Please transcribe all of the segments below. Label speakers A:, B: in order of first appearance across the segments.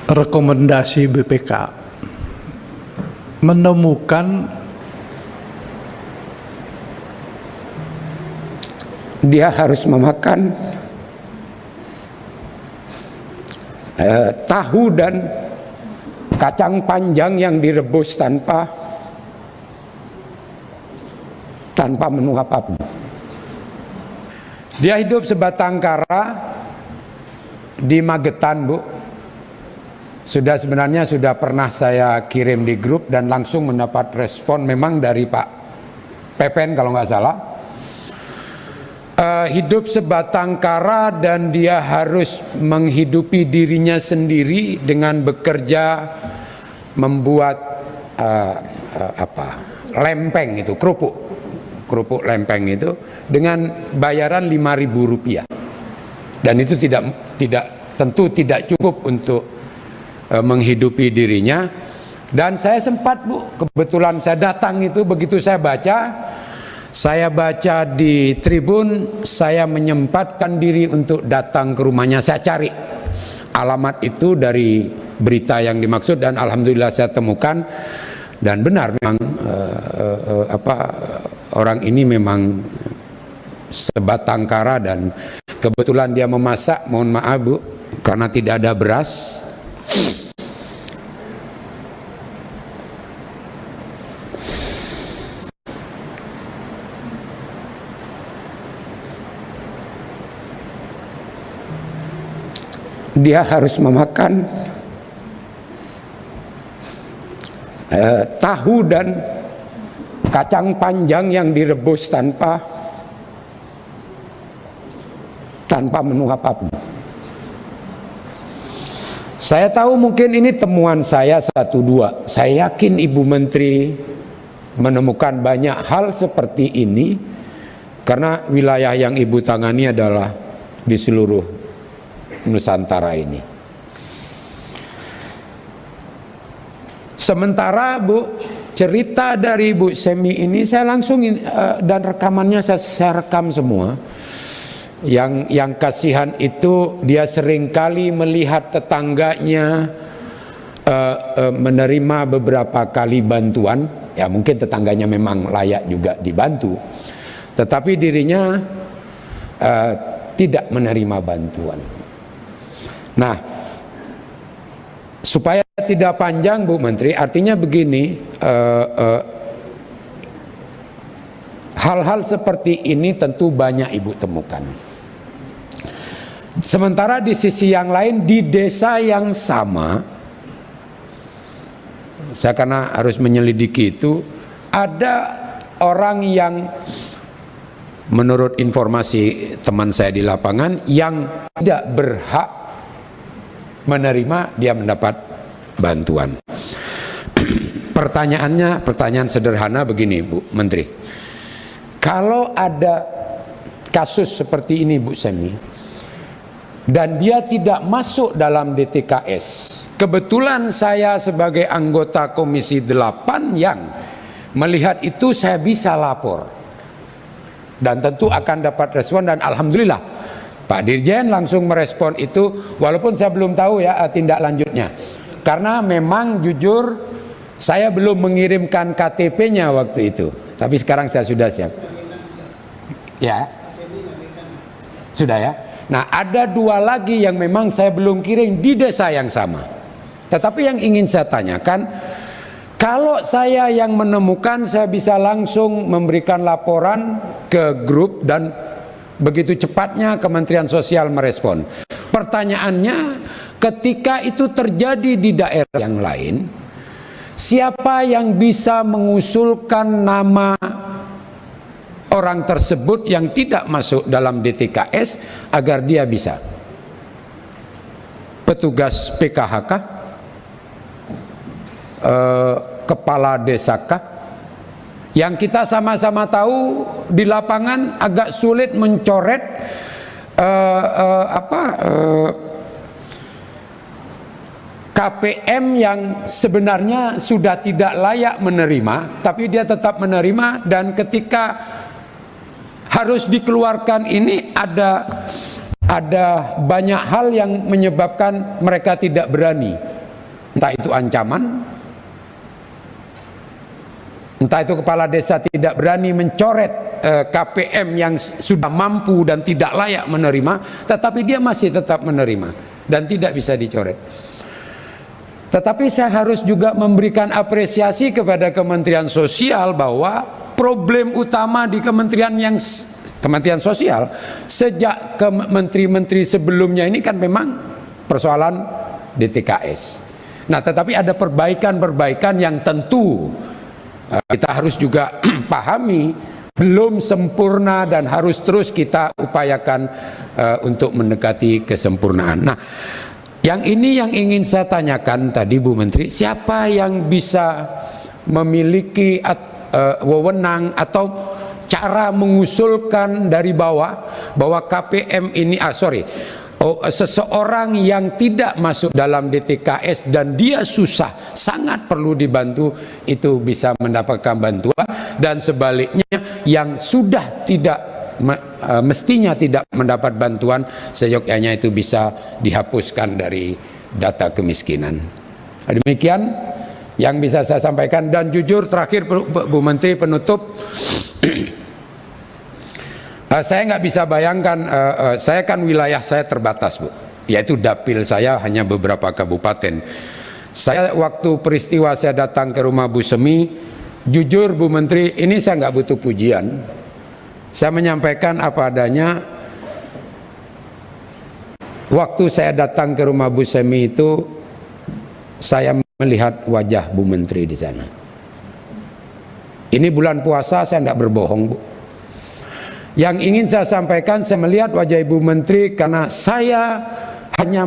A: rekomendasi BPK menemukan
B: dia harus memakan tahu dan kacang panjang yang direbus tanpa menu apapun. Dia hidup sebatang kara di Magetan, Bu. Sebenarnya sudah pernah saya kirim di grup dan langsung mendapat respon memang dari Pak Pepen kalau nggak salah. Hidup sebatang kara dan dia harus menghidupi dirinya sendiri dengan bekerja membuat lempeng itu, kerupuk lempeng itu dengan bayaran Rp5.000, dan itu tentu tidak cukup untuk menghidupi dirinya. Dan saya sempat, Bu, kebetulan saya datang itu, begitu saya baca di Tribun, saya menyempatkan diri untuk datang ke rumahnya. Saya cari alamat itu dari berita yang dimaksud dan alhamdulillah saya temukan, dan benar memang orang ini memang sebatang kara dan kebetulan dia memasak, mohon maaf, Bu, karena tidak ada beras. Dia harus memakan tahu dan kacang panjang yang direbus tanpa menu apapun. Saya tahu mungkin ini temuan saya 1-2. Saya yakin Ibu Menteri menemukan banyak hal seperti ini karena wilayah yang Ibu tangani adalah di seluruh Nusantara ini. Sementara, Bu, cerita dari Bu Semi ini saya langsung dan rekamannya saya rekam semua. Yang kasihan itu dia seringkali melihat tetangganya menerima beberapa kali bantuan. Ya mungkin tetangganya memang layak juga dibantu, tetapi dirinya tidak menerima bantuan. Nah, supaya tidak panjang, Bu Menteri, artinya begini, hal-hal seperti ini tentu banyak Ibu temukan. Sementara di sisi yang lain, di desa yang sama, saya karena harus menyelidiki itu, ada orang yang menurut informasi teman saya di lapangan yang tidak berhak menerima, dia mendapat bantuan. Pertanyaan sederhana begini, Bu Menteri. Kalau ada kasus seperti ini, Bu Semi, dan dia tidak masuk dalam DTKS, kebetulan saya sebagai anggota Komisi 8 yang melihat itu, saya bisa lapor dan tentu akan dapat respon, dan alhamdulillah Pak Dirjen langsung merespon itu, walaupun saya belum tahu ya tindak lanjutnya, karena memang jujur saya belum mengirimkan KTP-nya waktu itu, tapi sekarang saya sudah siap. Ya, sudah ya. Nah, ada 2 lagi yang memang saya belum kirim di desa yang sama. Tetapi yang ingin saya tanyakan, kalau saya yang menemukan, saya bisa langsung memberikan laporan ke grup dan begitu cepatnya Kementerian Sosial merespon. Pertanyaannya, ketika itu terjadi di daerah yang lain, siapa yang bisa mengusulkan nama orang tersebut yang tidak masuk dalam DTKS agar dia bisa? Petugas PKH kah? Kepala desa kah? Yang kita sama-sama tahu di lapangan agak sulit mencoret KPM yang sebenarnya sudah tidak layak menerima, tapi dia tetap menerima, dan ketika harus dikeluarkan ini ada banyak hal yang menyebabkan mereka tidak berani. entah itu ancaman, entah itu kepala desa tidak berani mencoret KPM yang sudah mampu dan tidak layak menerima, tetapi dia masih tetap menerima dan tidak bisa dicoret. Tetapi saya harus juga memberikan apresiasi kepada Kementerian Sosial bahwa problem utama di Kementerian Sosial sejak ke menteri-menteri sebelumnya ini kan memang persoalan DTKS. Nah, tetapi ada perbaikan-perbaikan yang tentu kita harus juga pahami belum sempurna dan harus terus kita upayakan untuk mendekati kesempurnaan. Nah, yang ini yang ingin saya tanyakan tadi Bu Menteri, siapa yang bisa memiliki wewenang atau cara mengusulkan dari bawah bahwa KPM ini seseorang yang tidak masuk dalam DTKS dan dia susah, sangat perlu dibantu, itu bisa mendapatkan bantuan, dan sebaliknya yang sudah tidak mestinya tidak mendapat bantuan, seyogyanya itu bisa dihapuskan dari data kemiskinan. Demikian yang bisa saya sampaikan. Dan jujur terakhir Bu Menteri, penutup, saya nggak bisa bayangkan, saya kan wilayah saya terbatas Bu, yaitu dapil saya hanya beberapa kabupaten. Saya waktu peristiwa saya datang ke rumah Bu Semi, jujur Bu Menteri, ini saya nggak butuh pujian. Saya menyampaikan apa adanya. Waktu saya datang ke rumah Bu Semi itu, saya melihat wajah Bu Menteri di sana. Ini bulan puasa, saya tidak berbohong Bu. Yang ingin saya sampaikan, saya melihat wajah Ibu Menteri karena saya hanya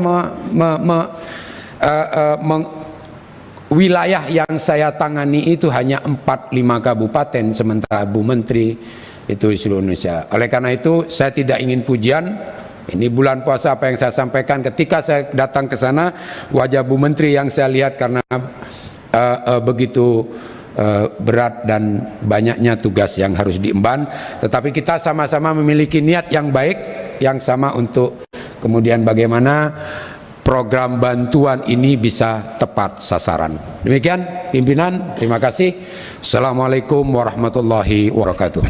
B: wilayah yang saya tangani itu hanya 4-5 kabupaten, sementara Bu Menteri itu di seluruh Indonesia. Oleh karena itu saya tidak ingin pujian. Ini bulan puasa, apa yang saya sampaikan ketika saya datang ke sana, wajah Bu Menteri yang saya lihat karena begitu berat dan banyaknya tugas yang harus diemban, tetapi kita sama-sama memiliki niat yang baik yang sama untuk kemudian bagaimana program bantuan ini bisa tepat sasaran. Demikian pimpinan, terima kasih. Assalamualaikum warahmatullahi wabarakatuh.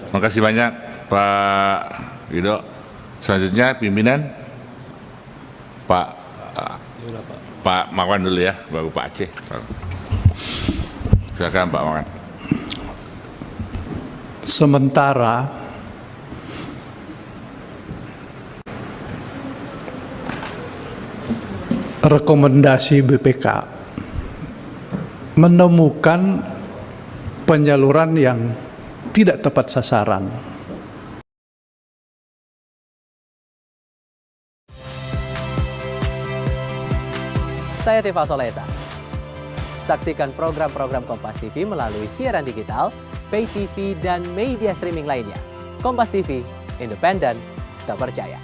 A: Terima kasih banyak Pak Wido. Selanjutnya pimpinan Pak Marwan dulu ya, baru Pak Aceh. Silakan Pak Marwan.
C: Sementara rekomendasi BPK menemukan penyaluran yang tidak tepat sasaran.
D: Saya Tifa Solesa. Saksikan program-program Kompas TV melalui siaran digital, pay TV, dan media streaming lainnya. Kompas TV, independen, terpercaya.